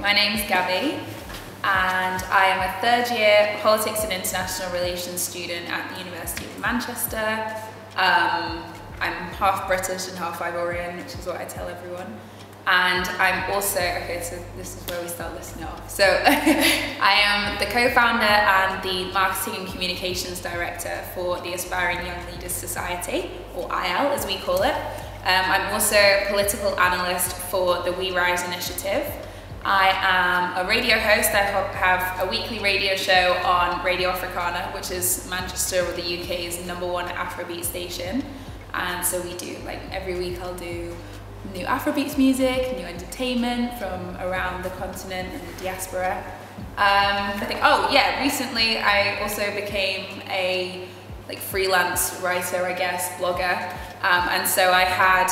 My name's Gabby and I am a third year Politics and International Relations student at the University of Manchester. I'm half British and half Ivorian, which is what I tell everyone. And I'm also, okay, so this is where we start listening off. So I am the co-founder and the Marketing and Communications Director for the Aspiring Young Leaders Society, or AYAL as we call it. I'm also a political analyst for the We Rise initiative. I am a radio host. I have a weekly radio show on Radio Africana, which is Manchester or the UK's #1 Afrobeat station. And so we do, like every week I'll do new Afrobeats music, new entertainment from around the continent and the diaspora. Recently I also became a freelance writer, I guess, blogger. And so I had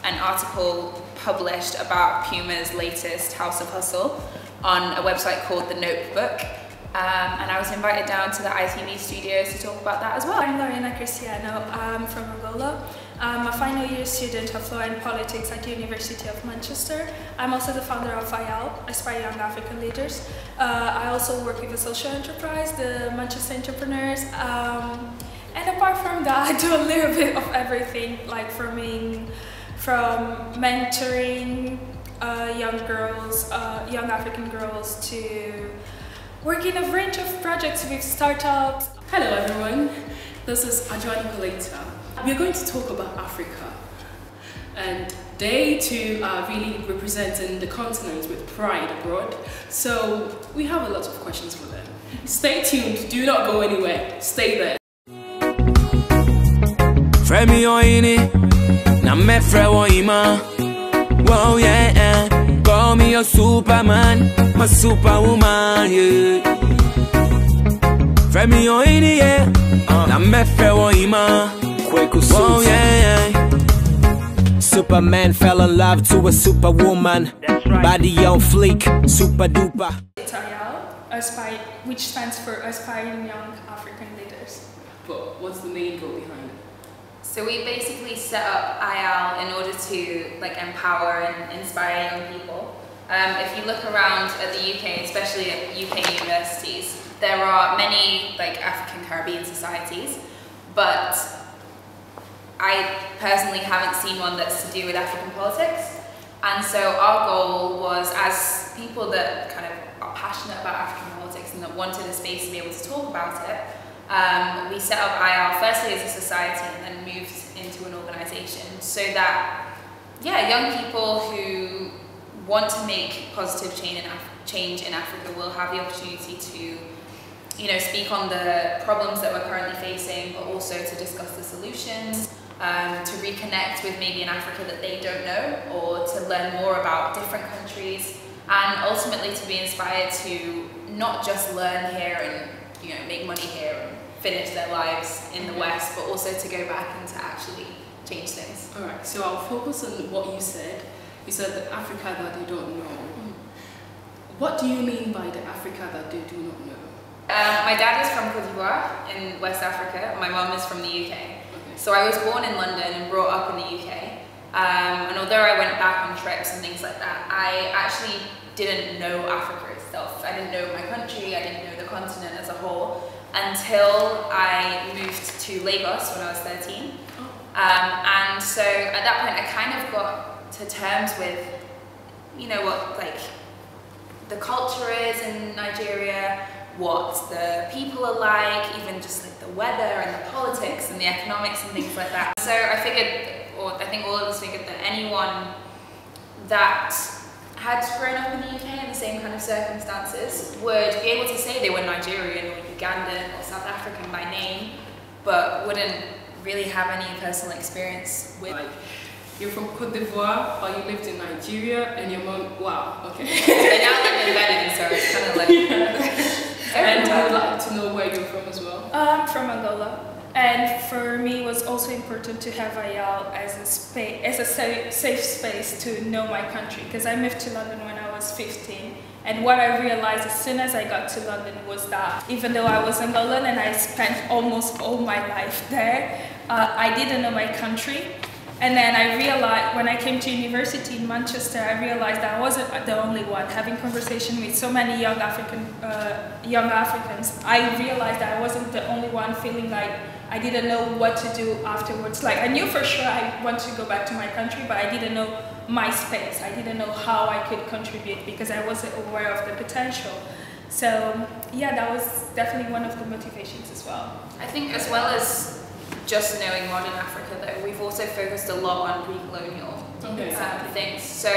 an article published about Puma's latest House of Hustle on a website called The Notebook. And I was invited down to the ITV studios to talk about that as well. I'm Lorena Cristiano. I'm from Angola. I'm a final year student of Law and Politics at the University of Manchester. I'm also the founder of AYAL, Aspiring Young African Leaders. I also work with a social enterprise, the Manchester Entrepreneurs. And apart from that, I do a little bit of everything, like from mentoring young girls, young African girls, to working a range of projects with startups. Hello everyone, this is Adwoa Nicoletta. We're going to talk about Africa, and they too are really representing the continent with pride abroad. So we have a lot of questions for them. Stay tuned, do not go anywhere, stay there. Fremi oini, na me frewo ima. Wow yeah, call me a Superman, a superwoman, yeah. Fremi oini yeah, na me frewo ima. Wow yeah. Superman fell in love to a superwoman. Right. Body on fleek, super duper. It's AYAL, which stands for Aspiring Young African Leaders. But what's the main goal behind it? So we basically set up AYAL in order to empower and inspire young people. If you look around at the UK, especially at UK universities, there are many African Caribbean societies, but I personally haven't seen one that's to do with African politics. And so our goal was, as people that kind of are passionate about African politics and that wanted a space to be able to talk about it, we set up AYAL firstly as a society and then moved into an organisation so that, young people who want to make positive change in Africa will have the opportunity to, speak on the problems that we're currently facing, but also to discuss the solutions, to reconnect with maybe an Africa that they don't know, or to learn more about different countries, and ultimately to be inspired to not just learn here and make money here and finish their lives in the West, but also to go back and to actually change things. Alright, so I'll focus on what you said. You said the Africa that they don't know. What do you mean by the Africa that they do not know? My dad is from Cote d'Ivoire in West Africa. My mum is from the UK. Okay. So I was born in London and brought up in the UK. And although I went back on trips and things like that, I actually didn't know Africa itself. I didn't know my country, I didn't know the continent as a whole, until I moved to Lagos when I was 13. And so at that point I kind of got to terms with, what the culture is in Nigeria, what the people are like, even just the weather and the politics and the economics and things like that. So I figured, or I think all of us figured, that anyone that had grown up in the UK in the same kind of circumstances would be able to say they were Nigerian or Ugandan or South African by name, but wouldn't really have any personal experience with. You're from Cote d'Ivoire, but you lived in Nigeria, and your mom, wow, okay. They now live in Benin, so it's kind of And I'd like to know where you're from as well. I'm from Angola. And for me, it was also important to have AYAL as a safe space to know my country, because I moved to London when I was 15. And what I realized as soon as I got to London was that even though I was Angolan and I spent almost all my life there, I didn't know my country. And then I realized, when I came to university in Manchester, I realized that I wasn't the only one having conversation with so many young Africans. I realized that I wasn't the only one feeling like I didn't know what to do afterwards. Like, I knew for sure I want to go back to my country, but I didn't know my space. I didn't know how I could contribute because I wasn't aware of the potential. So yeah, that was definitely one of the motivations as well. I think as well as just knowing modern Africa though, we've also focused a lot on pre-colonial things. So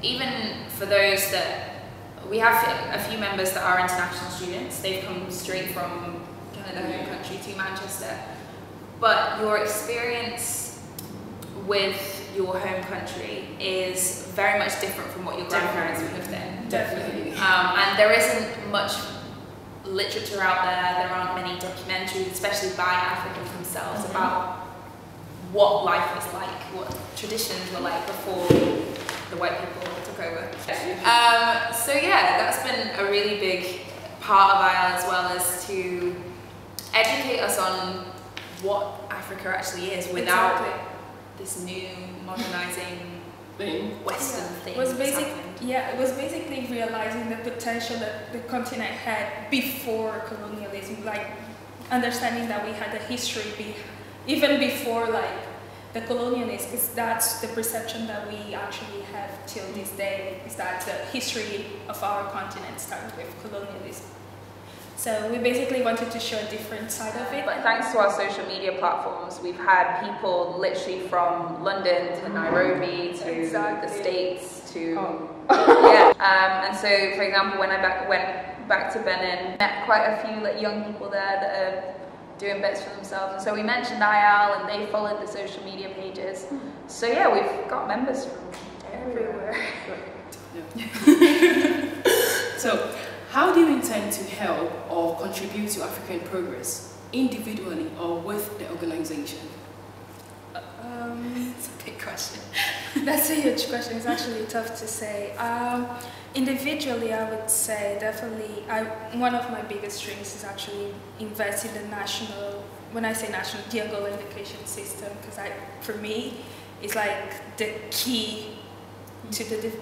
even for those that, we have a few members that are international students, they've come straight from their home country to Manchester. But your experience with your home country is very much different from what your grandparents would have been. Definitely. And there isn't much literature out there aren't many documentaries, especially by Africans themselves, about what life was like, what traditions were like before the white people took over. So yeah, that's been a really big part of AYAL, as well as to educate us on what Africa actually is without this new modernizing Western thing. It was basically realizing the potential that the continent had before colonialism, like understanding that we had a history even before like the colonialists, because that's the perception that we actually have till this day, is that the history of our continent started with colonialism. So we basically wanted to show a different side of it. But thanks to our social media platforms, we've had people literally from London to Nairobi to the States to and so, for example, when I went back to Benin, met quite a few like young people there that are doing bits for themselves, and so we mentioned AYAL and they followed the social media pages. So yeah, we've got members from everywhere. So, how do you intend to help or contribute to African progress, individually or with the organization? It's a big question. That's a huge question. It's actually tough to say. Individually, I would say definitely one of my biggest strengths is actually invest in the national, when I say national, the Angola education system, because for me, it's like the key to the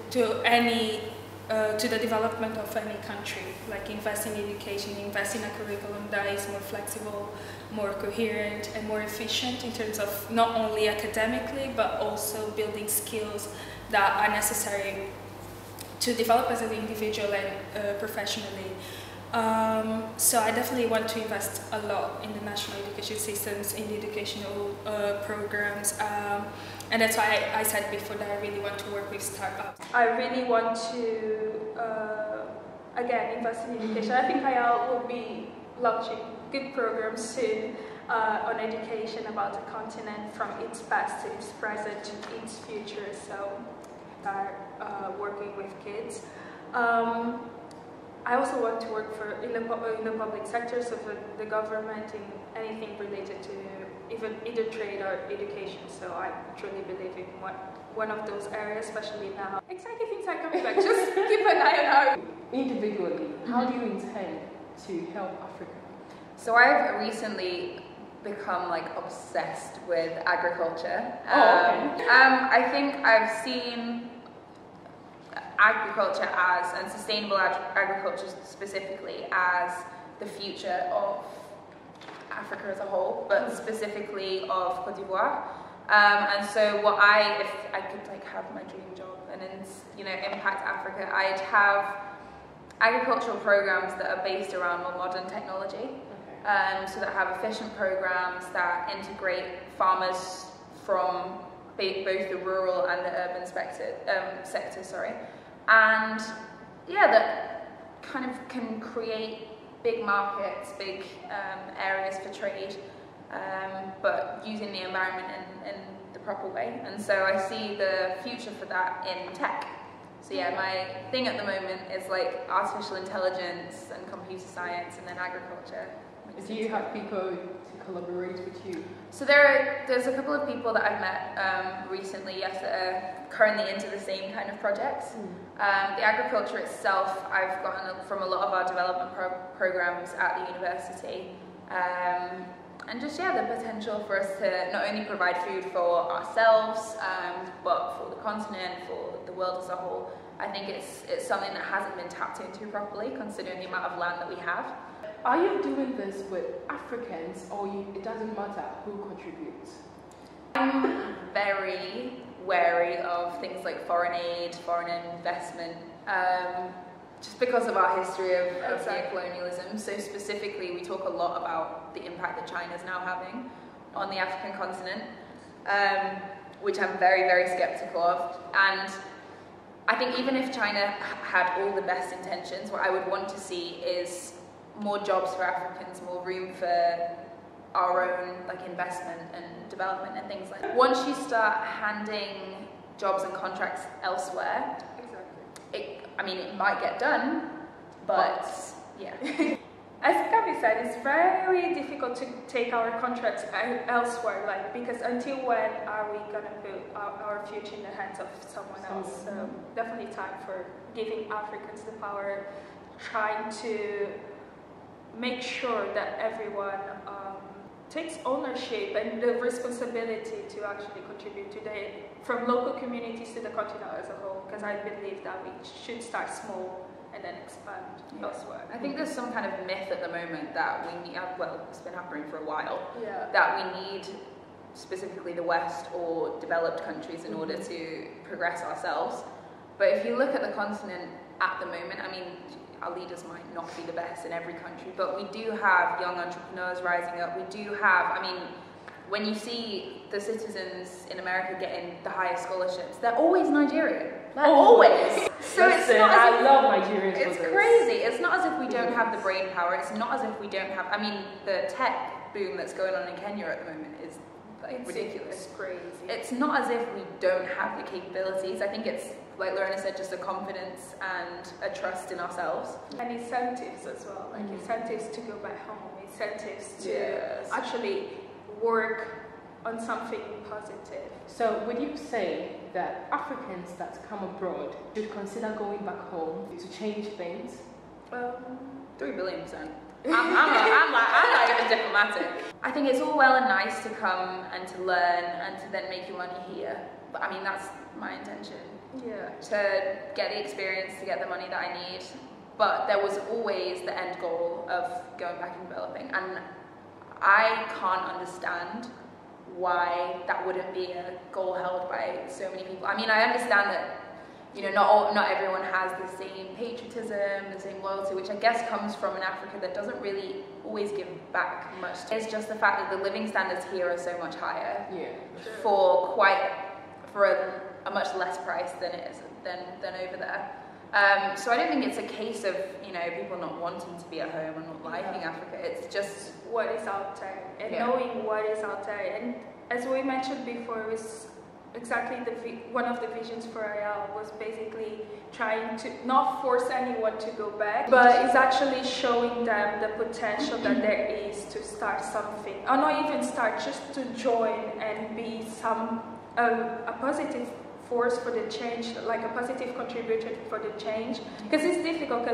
development of any country. Like, invest in education, invest in a curriculum that is more flexible, more coherent and more efficient in terms of not only academically but also building skills that are necessary to develop as an individual and professionally. So I definitely want to invest a lot in the national education systems, in the educational programs, and that's why I said before that I really want to work with startups. I really want to, again, invest in education. I think AYAL will be launching good programs soon on education about the continent, from its past to its present to its future. So start working with kids. I also want to work in the public sector, so for the government, in anything related to either trade or education. So I truly believe in one of those areas, especially now. Exciting things are coming back. Just keep an eye on our. Individually, how do you intend to help Africa? So I've recently become like obsessed with agriculture. I think I've seen agriculture and sustainable agriculture specifically as the future of Africa as a whole, but specifically of Cote d'Ivoire. And so if I could like have my dream job and impact Africa, I'd have agricultural programs that are based around more modern technology. So that have efficient programs that integrate farmers from both the rural and the urban sector, and yeah, that kind of can create big markets, big areas for trade, but using the environment in the proper way. And so I see the future for that in tech. So yeah, my thing at the moment is like artificial intelligence and computer science, and then agriculture. Do you have people to collaborate with you? So there's a couple of people that I've met recently, yes, that are currently into the same kind of projects. The agriculture itself, I've gotten from a lot of our development programs at the university. and just, yeah, the potential for us to not only provide food for ourselves, but for the continent, for the world as a whole. I think it's something that hasn't been tapped into properly, considering the amount of land that we have. Are you doing this with Africans, or it doesn't matter who contributes? I'm very wary of things like foreign aid, foreign investment, just because of our history of neocolonialism. So specifically, we talk a lot about the impact that China is now having on the African continent, which I'm very, very skeptical of. And I think even if China had all the best intentions, what I would want to see is more jobs for Africans, more room for our own investment and development and things like that. Once you start handing jobs and contracts elsewhere, it might get done, but yeah. As Gabi said, it's very difficult to take our contracts elsewhere, because until when are we going to put our future in the hands of someone else? So definitely time for giving Africans the power, trying to make sure that everyone takes ownership and the responsibility to actually contribute today, from local communities to the continent as a whole, because I believe that we should start small and then expand elsewhere. I think there's some kind of myth at the moment that we need, well, it's been happening for a while, that we need specifically the West or developed countries in order to progress ourselves. But if you look at the continent at the moment, our leaders might not be the best in every country, but we do have young entrepreneurs rising up. We do have, when you see the citizens in America getting the highest scholarships, they're always Nigerian. Always. So it's not as if, I love Nigerians. It's crazy. It's not as if we don't have the brain power. It's not as if we don't have, the tech boom that's going on in Kenya at the moment is ridiculous. It's crazy. It's not as if we don't have the capabilities. I think it's, like Lorena said, just a confidence and a trust in ourselves. And incentives as well, incentives to go back home, incentives to actually work on something positive. So would you say that Africans that come abroad should consider going back home to change things? 3 billion%. I'm not even diplomatic. I think it's all well and nice to come and to learn and to then make your money here. But that's my intention. Yeah. To get the experience, to get the money that I need. But there was always the end goal of going back and developing. And I can't understand why that wouldn't be a goal held by so many people. I understand that not everyone has the same patriotism, the same loyalty, which I guess comes from an Africa that doesn't really always give back much. It's just the fact that the living standards here are so much higher for a much less price than it is than over there. So I don't think it's a case of people not wanting to be at home and not liking Africa. It's just what is out there and knowing what is out there. And as we mentioned before, it was exactly one of the visions for AYAL was basically trying to not force anyone to go back, but it's actually showing them the potential that there is to start something, or not even start, just to join and be a positive force for the change, like a positive contributor for the change. Because it's difficult,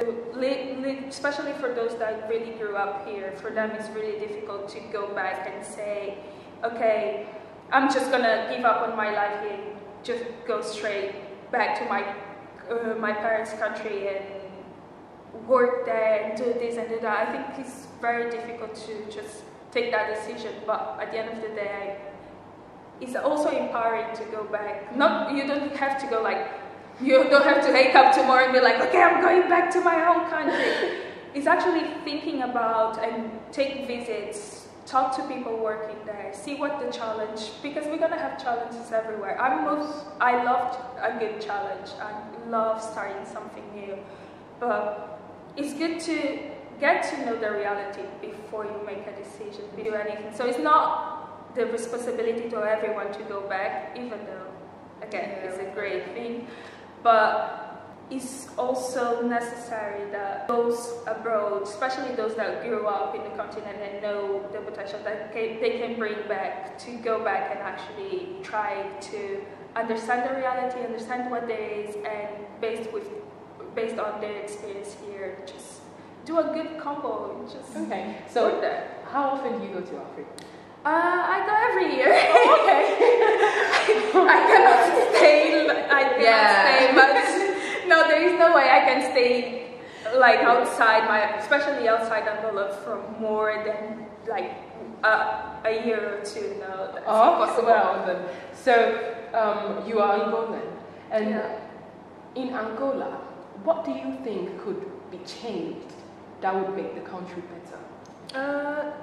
especially for those that really grew up here, for them it's really difficult to go back and say, okay, I'm just gonna give up on my life here, just go straight back to my parents' country and work there and do this and do that. I think it's very difficult to just take that decision, but at the end of the day, it's also empowering to go back. You don't have to go you don't have to wake up tomorrow and be like, okay, I'm going back to my own country. It's actually thinking about and take visits, talk to people working there, see what the challenge, because we're gonna have challenges everywhere. I loved a good challenge. I love starting something new, but it's good to get to know the reality before you make a decision to do anything. So it's not the responsibility to everyone to go back, even though, again, it's a great thing, but it's also necessary that those abroad, especially those that grew up in the continent and know the potential that they can bring back, to go back and actually try to understand the reality, understand what there is, and based on their experience here, just do a good combo. Just Okay, so work there. how often do you go to Africa? I go every year. Oh, okay. I cannot stay much. No, there is no way I can stay like outside especially outside Angola for more than like a year or two. No, that's impossible. Well then. So you are Angolan, and in Angola, what do you think could be changed that would make the country better?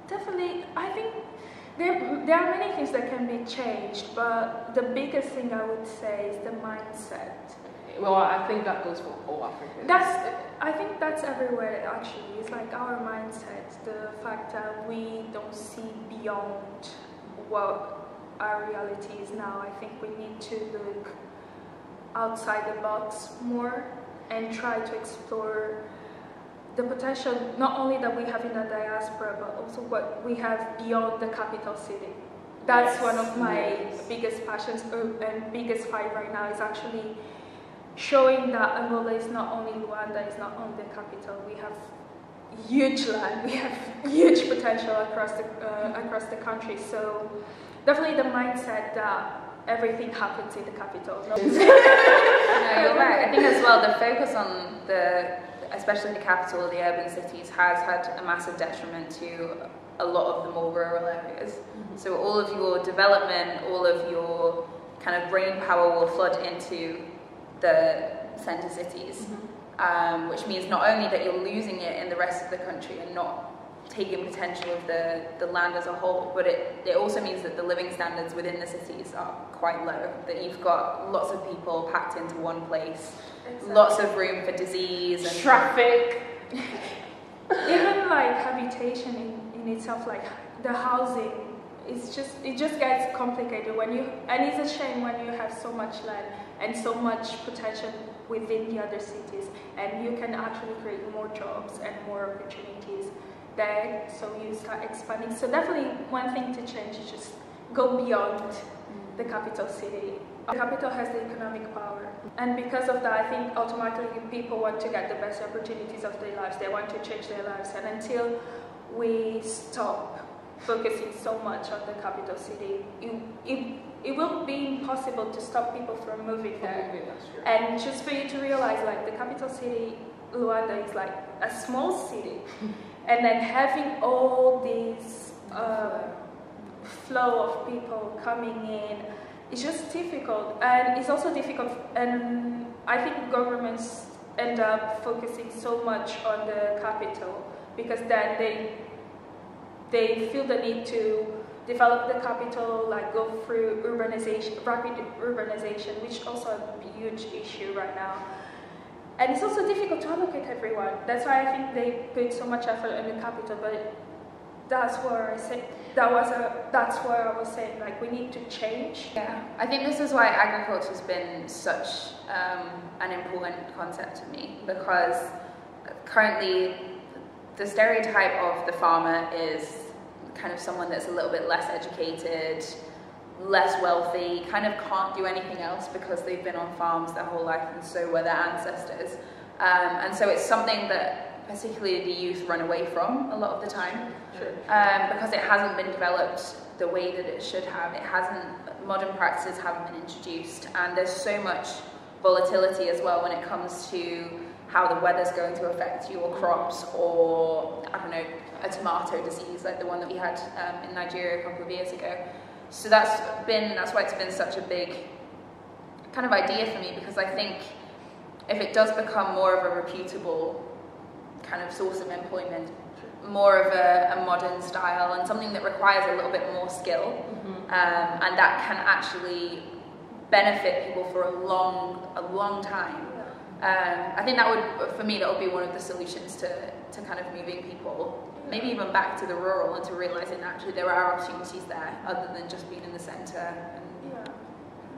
Definitely, I think there are many things that can be changed, but the biggest thing I would say is the mindset. Well, I think that goes for all Africans. I think that's everywhere actually. It's like our mindset, the fact that we don't see beyond what our reality is now. I think we need to look outside the box more and try to explore the potential not only that we have in the diaspora, but also what we have beyond the capital city. That's one of my biggest passions and biggest fight right now, is actually showing that Angola is not only Luanda, is not only the capital. We have huge land, we have huge potential across the country. So definitely the mindset that everything happens in the capital. No, you're right. I think as well the focus on especially the capital, the urban cities, has had a massive detriment to a lot of the more rural areas. Mm-hmm. So all of your development, all of your kind of brain power will flood into the centre cities, which means not only that you're losing it in the rest of the country and not taking potential of the land as a whole, but it also means that the living standards within the cities are quite low, that you've got lots of people packed into one place, lots of room for disease and traffic. Even like habitation in itself, like the housing, it just gets complicated and it's a shame when you have so much land and so much potential within the other cities, and you can actually create more jobs and more opportunities there, so you start expanding. So definitely one thing to change is just go beyond the capital city. The capital has the economic power, and because of that I think automatically people want to get the best opportunities of their lives, they want to change their lives, and until we stop focusing so much on the capital city, it will be impossible to stop people from moving there. And just for you to realize, like, the capital city, Luanda, is like a small city, and then having all these flow of people coming in, it's just difficult. And it's also difficult, and I think governments end up focusing so much on the capital, because then they feel the need to develop the capital, like go through urbanization, rapid urbanization, which is also a huge issue right now. And it's also difficult to allocate everyone. That's why I think they put so much effort in the capital. But that's where I said that's where I was saying, like, we need to change. Yeah, I think this is why agriculture has been such an important concept to me, because currently the stereotype of the farmer is kind of someone that's a little bit less educated, less wealthy, kind of can't do anything else because they've been on farms their whole life and so were their ancestors. And so it's something that particularly the youth run away from a lot of the time, because it hasn't been developed the way that it should have. Modern practices haven't been introduced, and there's so much volatility as well when it comes to how the weather's going to affect your crops, or, I don't know, a tomato disease like the one that we had in Nigeria a couple of years ago. So that's why it's been such a big kind of idea for me, because I think if it does become more of a reputable kind of source of employment, more of a modern style, and something that requires a little bit more skill, and that can actually benefit people for a long time. I think that would be one of the solutions to kind of moving people, maybe even back to the rural, and to realizing that actually there are opportunities there other than just being in the center.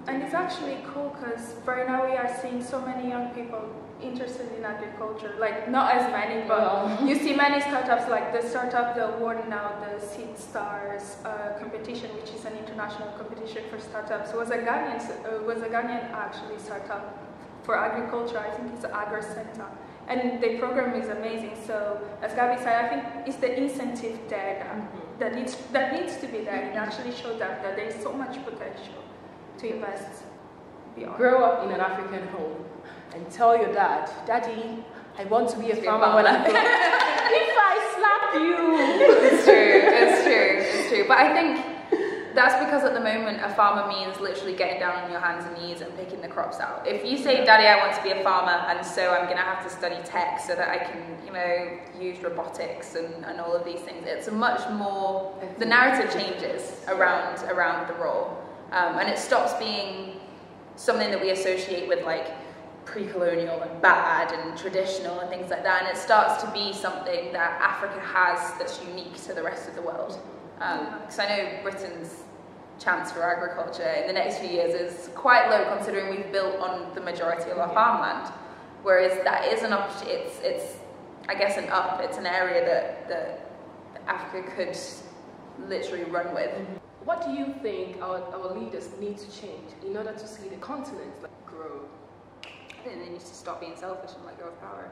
And it's actually cool because right now we are seeing so many young people interested in agriculture. Like, not as many, but you see many startups, like the startup that won now the Seed Stars competition, which is an international competition for startups. Was a Ghanaian actually startup for agriculture. I think it's AgroCenter. And the program is amazing. So as Gabby said, I think it's the incentive there that needs to be there and actually show them that there is so much potential to invest beyond. Grow up in an African home and tell your dad, Daddy, I want to be a farmer when I grow up. If I slap you. It's true. But I think that's because at the moment a farmer means literally getting down on your hands and knees and picking the crops out. If you say, Daddy, I want to be a farmer and so I'm going to have to study tech so that I can, use robotics and all of these things, it's a much more, the narrative changes around the role. And it stops being something that we associate with like pre-colonial and bad and traditional and things like that, and it starts to be something that Africa has that's unique to the rest of the world. Because I know Britain's chance for agriculture in the next few years is quite low considering we've built on the majority of our farmland, whereas that is an opportunity, it's I guess it's an area that Africa could literally run with. What do you think our leaders need to change in order to see the continent grow? I think they need to stop being selfish and let go of power.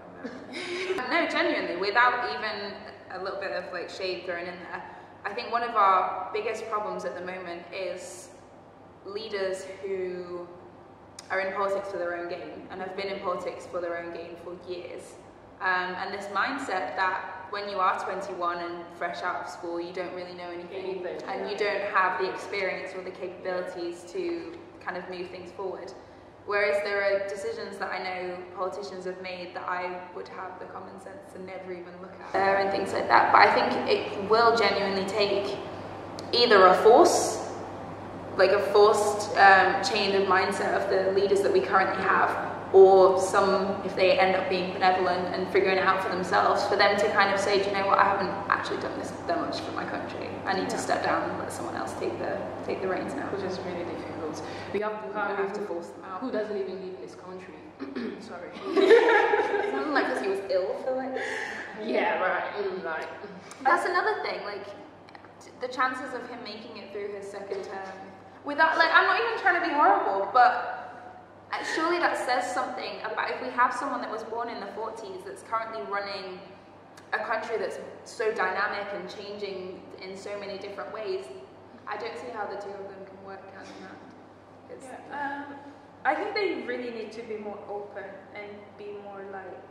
No, genuinely, without even a little bit of like shade thrown in there, I think one of our biggest problems at the moment is leaders who are in politics for their own gain and have been in politics for their own gain for years. And this mindset that when you are 21 and fresh out of school, you don't really know anything and you don't have the experience or the capabilities to kind of move things forward. Whereas there are decisions that I know politicians have made that I would have the common sense to never even look at there and things like that. But I think it will genuinely take either a forced change of mindset of the leaders that we currently have, or some, if they end up being benevolent and figuring it out for themselves, for them to kind of say, do you know what, I haven't actually done this that much for my country. I need to step down and let someone else take the reins now. Which is really difficult. We have Buhari, have to force them out. Who doesn't even live in this country. Sorry. Isn't like because he was ill for like... Yeah, right. That's another thing, like, the chances of him making it through his second term without, like, I'm not even trying to be horrible, but surely that says something about if we have someone that was born in the 40s that's currently running a country that's so dynamic and changing in so many different ways. I don't see how the two of them can work hand in hand. I think they really need to be more open and be more like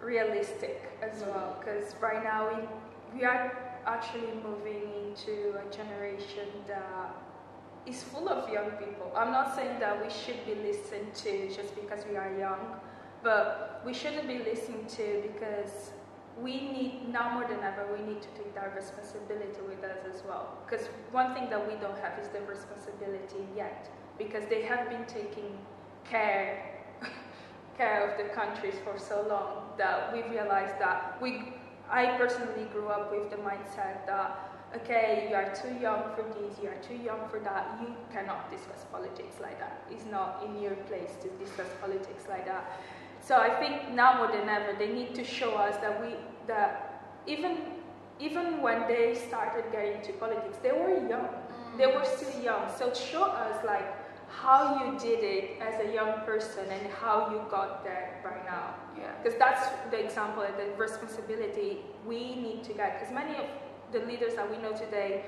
realistic as well, because right now we are actually moving into a generation that is full of young people. I'm not saying that we should be listened to just because we are young, but we shouldn't be listened to because we need, now more than ever, we need to take that responsibility with us as well. Because one thing that we don't have is the responsibility yet, because they have been taking care of the countries for so long that we realized that I personally grew up with the mindset that, okay, you are too young for this, you are too young for that, you cannot discuss politics like that. It's not in your place to discuss politics like that. So I think now more than ever, they need to show us that even when they started getting into politics, they were young. They were still young. So show us like how you did it as a young person and how you got there right now. Yeah. Because that's the example and the responsibility we need to get. Because many of the leaders that we know today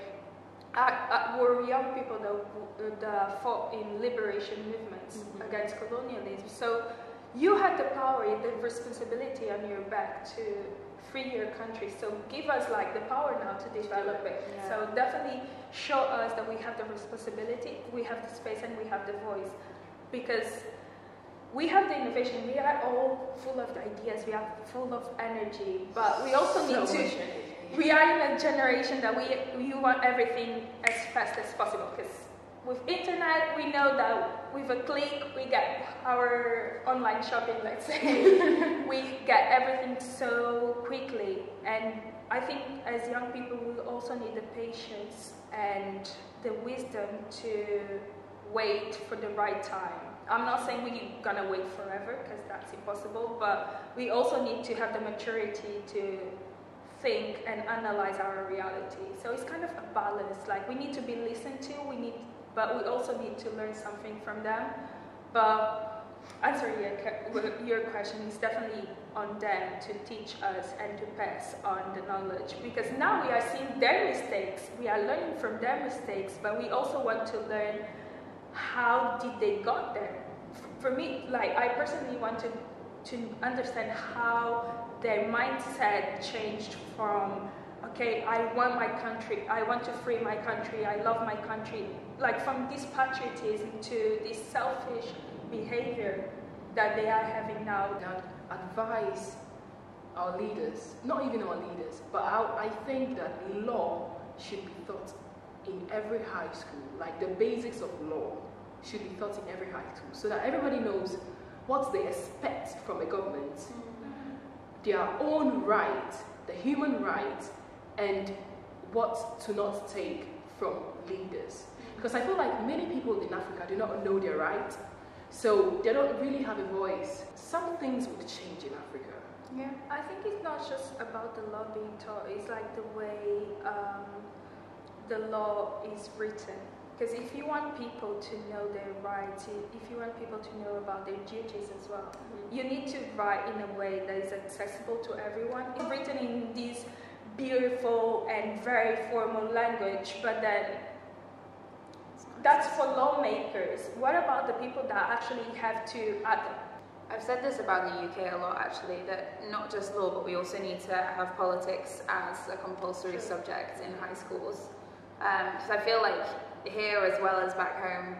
were young people that fought in liberation movements against colonialism. So you had the power, the responsibility on your back to free your country. So give us like the power now to develop it. Yeah. So definitely show us that we have the responsibility, we have the space, and we have the voice. Because we have the innovation, we are all full of ideas, we are full of energy, but we also need to... We are in a generation that we want everything as fast as possible, because with internet, we know that with a click, we get our online shopping, let's say. We get everything so quickly. And I think as young people, we also need the patience and the wisdom to wait for the right time. I'm not saying we're gonna wait forever, because that's impossible, but we also need to have the maturity to think and analyze our reality. So it's kind of a balance. Like, we need to be listened to, but we also need to learn something from them. But answering your question, is definitely on them to teach us and to pass on the knowledge, because now we are seeing their mistakes, we are learning from their mistakes, but we also want to learn how did they got there. For me, like, I personally want to understand how their mindset changed from, okay, I want my country, I want to free my country, I love my country, like from this patriotism to this selfish behavior that they are having now. And advise our leaders, not even our leaders, but I think that law should be taught in every high school, like the basics of law should be taught in every high school, so that everybody knows what they expect from a government, their own right, the human right, and what to not take from leaders. Because I feel like many people in Africa do not know their right, so they don't really have a voice. Some things would change in Africa. Yeah, I think it's not just about the law being taught, it's like the way the law is written. Because if you want people to know their rights, if you want people to know about their duties as well, you need to write in a way that is accessible to everyone. It's written in this beautiful and very formal language, but then that's for lawmakers. What about the people that actually have to I've said this about the UK a lot, actually, that not just law, but we also need to have politics as a compulsory subject in high schools. Because I feel like here as well as back home,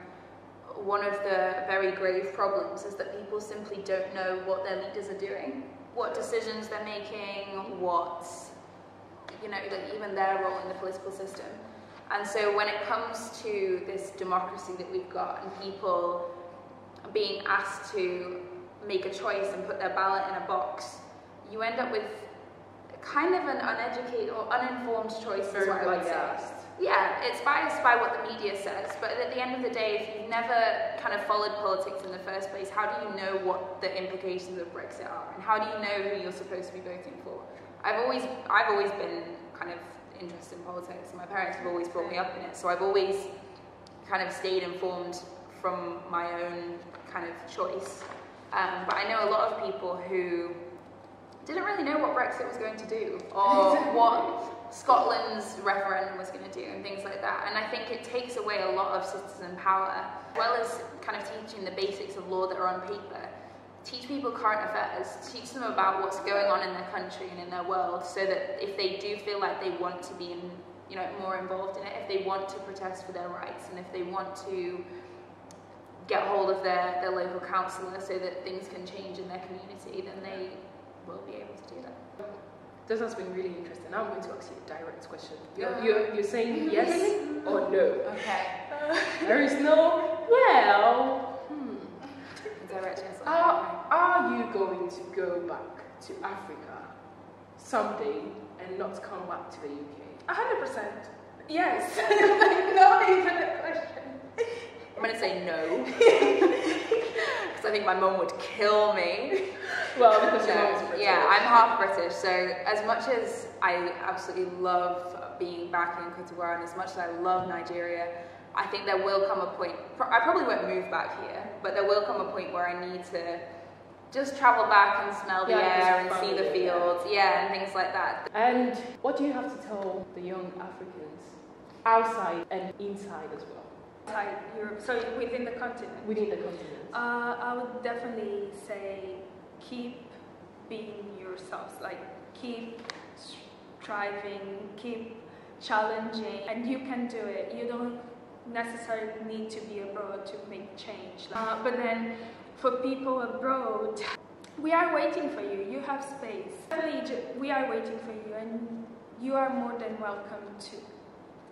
one of the very grave problems is that people simply don't know what their leaders are doing, what decisions they're making, what, you know, even their role in the political system. And so when it comes to this democracy that we've got and people being asked to make a choice and put their ballot in a box, you end up with kind of an uneducated or uninformed choice, is what I would say. Yeah, it's biased by what the media says, but at the end of the day, if you've never kind of followed politics in the first place, how do you know what the implications of Brexit are, and how do you know who you're supposed to be voting for? I've always been kind of interested in politics, and my parents have always brought me up in it, so I've always kind of stayed informed from my own kind of choice. But I know a lot of people who didn't really know what Brexit was going to do, or what Scotland's referendum was going to do, and things like that. And I think it takes away a lot of citizen power, as well as kind of teaching the basics of law that are on paper. Teach people current affairs, teach them about what's going on in their country and in their world, so that if they do feel like they want to be more involved in it, if they want to protest for their rights, and if they want to get hold of their local councillor so that things can change in their community, then they will be able to do that. This has been really interesting. Now I'm going to ask you a direct question. You're saying yes or no? Okay. There is no, well, Direct yes. Are you going to go back to Africa someday and not come back to the UK? 100%. Yes. Not even a question. I'm going to say no, because I think my mum would kill me. Well, because your mum is British. Yeah, I'm half British, so as much as I absolutely love being back in Cote d'Ivoire, and as much as I love Nigeria, I think there will come a point, I probably won't move back here, but there will come a point where I need to just travel back and smell the air and see the fields, and things like that. And what do you have to tell the young Africans outside and inside as well? Outside Europe, so within the continent? Within the continent. I would definitely say keep being yourselves, like keep striving, keep challenging, and you can do it. You don't necessarily need to be abroad to make change. But then for people abroad, we are waiting for you. You have space. We are waiting for you, and you are more than welcome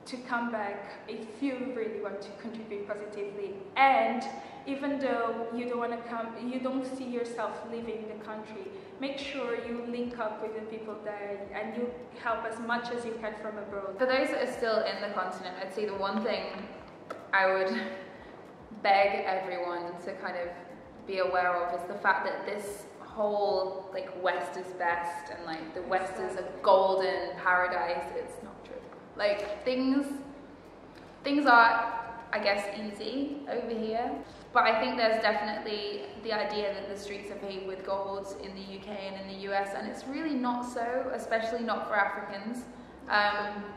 to come back if you really want to contribute positively. And even though you don't want to come, you don't see yourself leaving the country, make sure you link up with the people there and you help as much as you can from abroad. For those that are still in the continent, I'd say the one thing I would beg everyone to kind of be aware of is the fact that this whole West is best and the West is a golden paradise. It's not true. Things are I guess, easy over here. But I think there's definitely the idea that the streets are paved with gold in the UK and in the US, and it's really not so, especially not for Africans.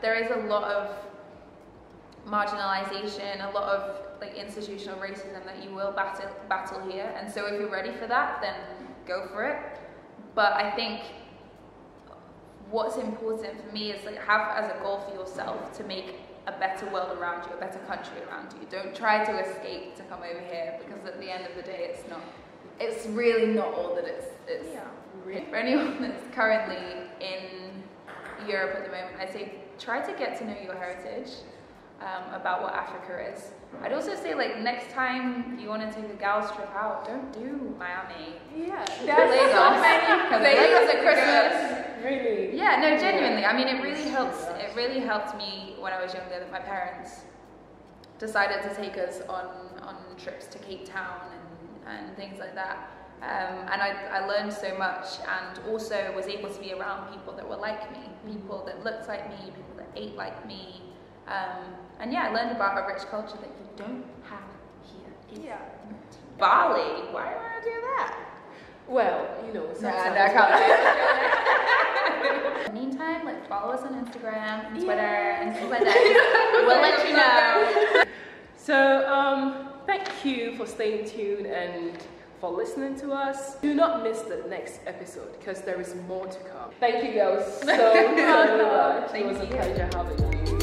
There is a lot of marginalization, a lot of like institutional racism that you will battle here, and so if you're ready for that, then go for it. But I think what's important for me is like have as a goal for yourself to make a better world around you, a better country around you. Don't try to escape to come over here, because at the end of the day it's really not all that it's For anyone that's currently in Europe at the moment, I'd say try to get to know your heritage, about what Africa is. I'd also say, like, next time you want to take a gals trip out, don't do Miami. Yeah, Lagos. so many Because Lagos at Christmas. Really? Yeah, no, genuinely. I mean, it really helps. It really helped me when I was younger that my parents decided to take us on trips to Cape Town and things like that. And I learned so much, and also was able to be around people that were like me, people that looked like me, people that ate like me. And yeah, I learned about a rich culture that you don't have here. Yeah. Bali, why do I want to do that? Well, you know, sometimes. In the meantime, like, follow us on Instagram and Twitter and stuff like that. We'll let you know. So, thank you for staying tuned and for listening to us. Do not miss the next episode, because there is more to come. Thank you guys so much. It was a pleasure having you.